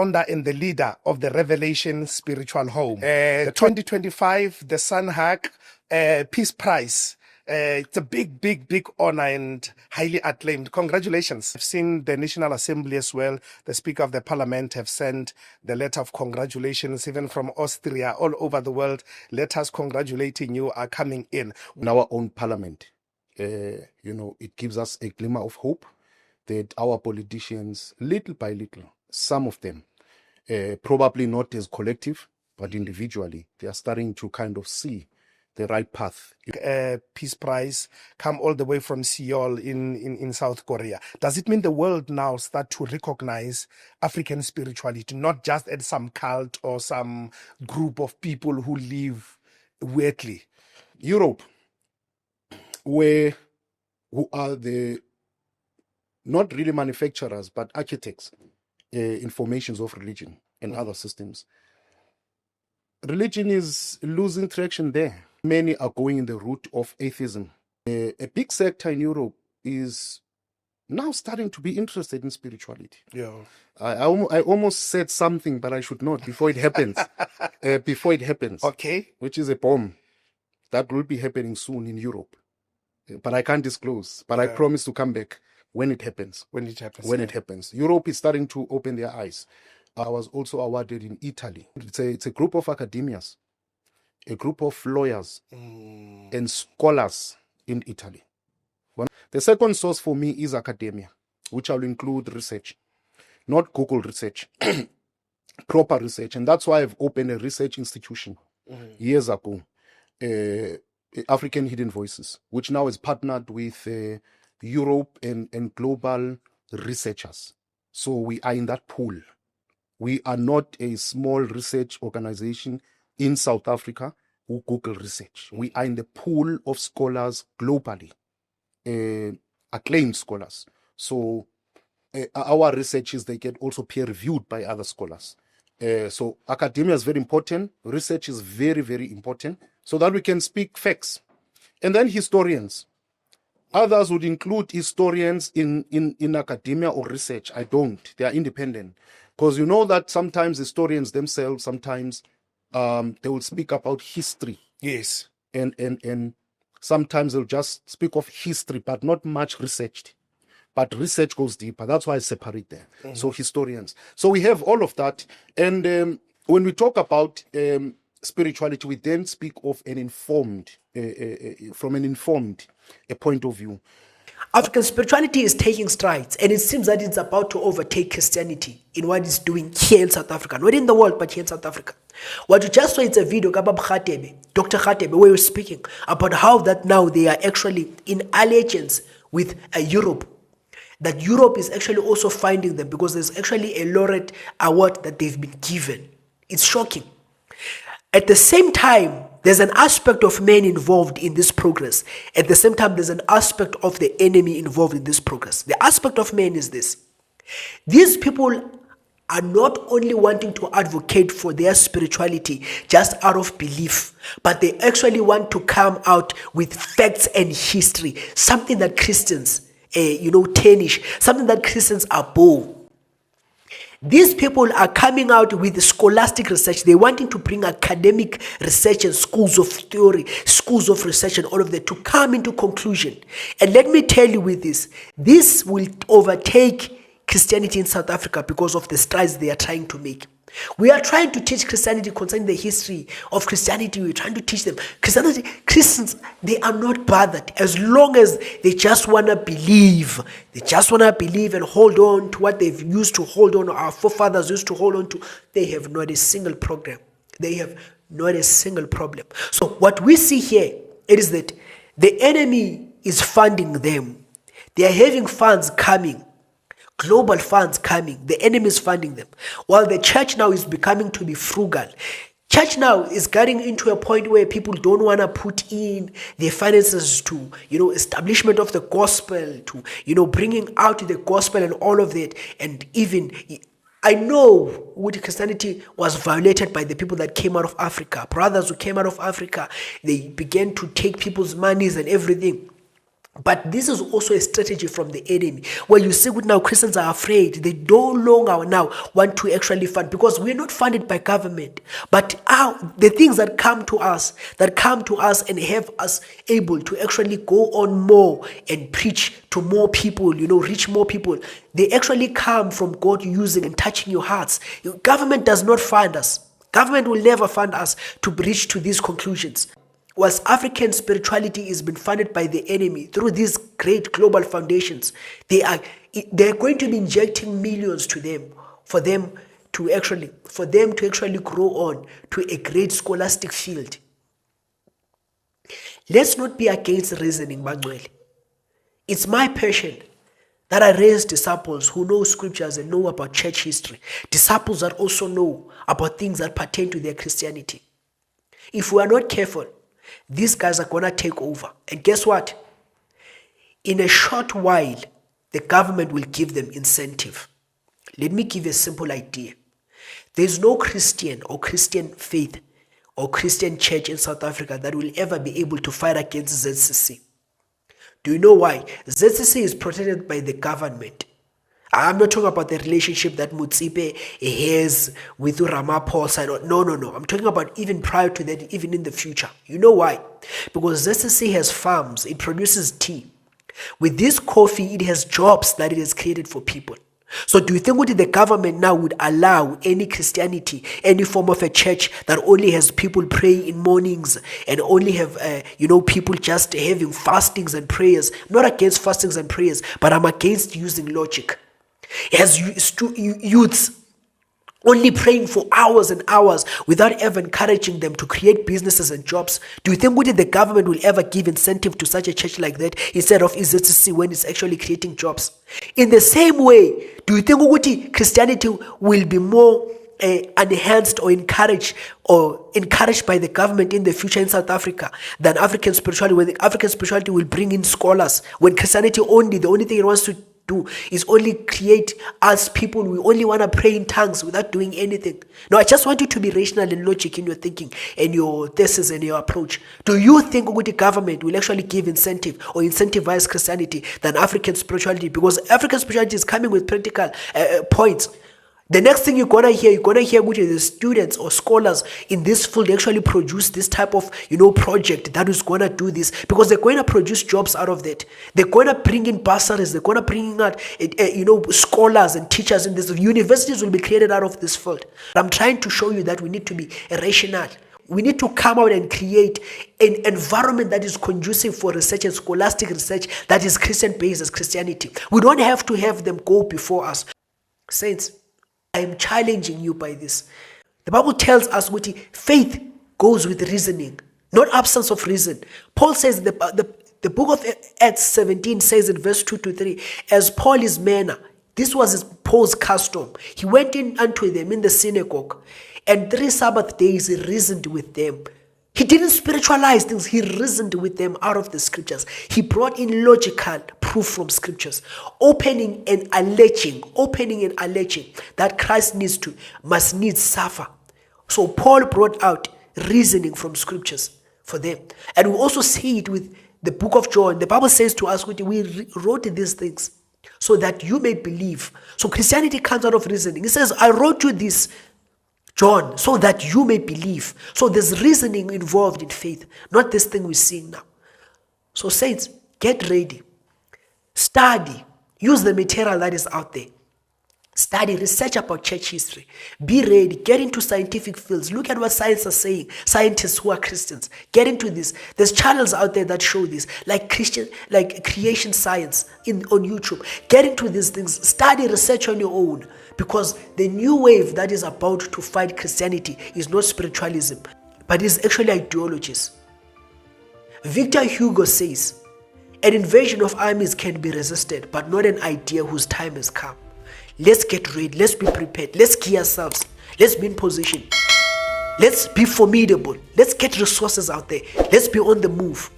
founder and the leader of the Revelation Spiritual Home. The 2025, the Sunhack Peace Prize. It's a big honor and highly acclaimed. Congratulations. I've seen the National Assembly as well. The Speaker of the Parliament have sent the letter of congratulations, even from Austria, all over the world. Letters congratulating you are coming in. In our own parliament, it gives us a glimmer of hope that our politicians, little by little, some of them, probably not as collective, but individually, they are starting to kind of see the right path. Peace Prize come all the way from Seoul in South Korea. Does it mean the world now start to recognize African spirituality, not just as some cult or some group of people who live weirdly? Europe, who are the not really manufacturers but architects in formations of religion and other systems. Religion is losing traction there. Many are going in the route of atheism. A big sector in Europe is now starting to be interested in spirituality. Yeah, I almost said something, but I should not before it happens. Before it happens. Okay. Which is a bomb that will be happening soon in Europe. But I can't disclose. But I promise to come back when it happens. When it happens. When it happens. Europe is starting to open their eyes. I was also awarded in Italy. It's a group of academias, a group of lawyers and scholars in Italy. The second source for me is academia, which I'll include research, not Google research, proper research. And that's why I've opened a research institution years ago, African Hidden Voices, which now is partnered with Europe and global researchers. So we are in that pool. We are not a small research organization in South Africa who Google research. We are in the pool of scholars globally, acclaimed scholars. So our researches, they get also peer reviewed by other scholars. So academia is very important. Research is very, very important so that we can speak facts. And then historians. Others would include historians in academia or research. I don't. They are independent. Because you know that sometimes historians themselves, sometimes they will speak about history. Yes. And sometimes they'll just speak of history, but not much researched. But research goes deeper. That's why I separate there. So historians. So we have all of that. And when we talk about spirituality, we then speak of an informed, from an informed point of view. African spirituality is taking strides, and it seems that it's about to overtake Christianity in what it's doing here in South Africa. Not in the world, but here in South Africa. What you just saw, it's a video, Dr Radebe, where you're speaking about how that now they are actually in allegiance with Europe. That Europe is actually also finding them because there's actually a laureate award that they've been given. It's shocking. At the same time, there's an aspect of men involved in this progress. At the same time, there's an aspect of the enemy involved in this progress. The aspect of men is this. These people are not only wanting to advocate for their spirituality just out of belief, but they actually want to come out with facts and history, something that Christians, tarnish, something that Christians abhor. These people are coming out with scholastic research. They're wanting to bring academic research and schools of theory, schools of research and all of that to come into conclusion. And let me tell you with this will overtake Christianity in South Africa because of the strides they are trying to make. We are trying to teach Christianity concerning the history of Christianity. We're trying to teach them. Christians, they are not bothered as long as they just want to believe. They just want to believe and hold on to what they've used to hold on, our forefathers used to hold on to. They have not a single program. They have not a single problem. So what we see here, it is that the enemy is funding them. They are having funds coming. Global funds coming, the enemy is funding them. While the church now is becoming to be frugal. Church now is getting into a point where people don't want to put in their finances to, establishment of the gospel, to, bringing out the gospel and all of that. And even, I know what Christianity was violated by the people that came out of Africa. Brothers who came out of Africa, they began to take people's monies and everything. But this is also a strategy from the enemy, where you see now Christians are afraid. They no longer now want to actually fund, because we're not funded by government, but the things that come to us and have us able to actually go on more and preach to more people, reach more people. They actually come from God using and touching your hearts. Government does not fund us. Government will never fund us to reach to these conclusions. Whilst African spirituality is being funded by the enemy through these great global foundations, they're going to be injecting millions to them for them to actually grow on to a great scholastic field. Let's not be against reasoning, Mbanjwa. It's my passion that I raise disciples who know scriptures and know about church history, disciples that also know about things that pertain to their Christianity. If we are not careful, these guys are going to take over. And guess what? In a short while, the government will give them incentive. Let me give you a simple idea. There's no Christian or Christian faith or Christian church in South Africa that will ever be able to fight against ZCC. Do you know why? ZCC is protected by the government. I'm not talking about the relationship that Mutsipe has with Ramaphosa. No. I'm talking about even prior to that, even in the future. You know why? Because ZCC has farms. It produces tea. With this coffee, it has jobs that it has created for people. So do you think what the government now would allow any Christianity, any form of a church that only has people praying in mornings and only have, people just having fastings and prayers? I'm not against fastings and prayers, but I'm against using logic. As youths only praying for hours and hours without ever encouraging them to create businesses and jobs. Do you think the government will ever give incentive to such a church like that instead of EZCC when it's actually creating jobs? In the same way, do you think Christianity will be more enhanced or encouraged by the government in the future in South Africa than African spirituality, when the African spirituality will bring in scholars, when Christianity the only thing it wants to do is only create us people, we only want to pray in tongues without doing anything? No, I just want you to be rational and logic in your thinking and your thesis and your approach. Do you think the government will actually give incentive or incentivize Christianity than African spirituality? Because African spirituality is coming with practical points. The next thing you're gonna hear which is the students or scholars in this field actually produce this type of project that is gonna do this, because they're going to produce jobs out of that. They're going to bring in bursaries. They're going to bring out scholars and teachers in this. Universities will be created out of this field. I'm trying to show you that we need to be rational. We need to come out and create an environment that is conducive for research and scholastic research that is Christian-based as Christianity. We don't have to have them go before us. Saints, I am challenging you by this. The Bible tells us what faith goes with reasoning, not absence of reason. Paul says, the book of Acts 17 says in verse 2-3, as Paul is manner, this was Paul's custom. He went in unto them in the synagogue, and 3 Sabbath days he reasoned with them. He didn't spiritualize things. He reasoned with them out of the scriptures. He brought in logical proof from scriptures, opening and alleging that Christ must needs suffer. So Paul brought out reasoning from scriptures for them. And we also see it with the book of John. The Bible says to us, we wrote these things so that you may believe. So Christianity comes out of reasoning. It says, I wrote you this, John, so that you may believe. So there's reasoning involved in faith, not this thing we're seeing now. So saints, get ready. Study. Use the material that is out there. Study, research about church history. Be ready. Get into scientific fields. Look at what science is saying. Scientists who are Christians. Get into this. There's channels out there that show this, like creation science on YouTube. Get into these things. Study, research on your own. Because the new wave that is about to fight Christianity is not spiritualism, but is actually ideologies. Victor Hugo says, an invasion of armies can be resisted, but not an idea whose time has come. Let's get ready. Let's be prepared. Let's gear ourselves. Let's be in position. Let's be formidable. Let's get resources out there. Let's be on the move.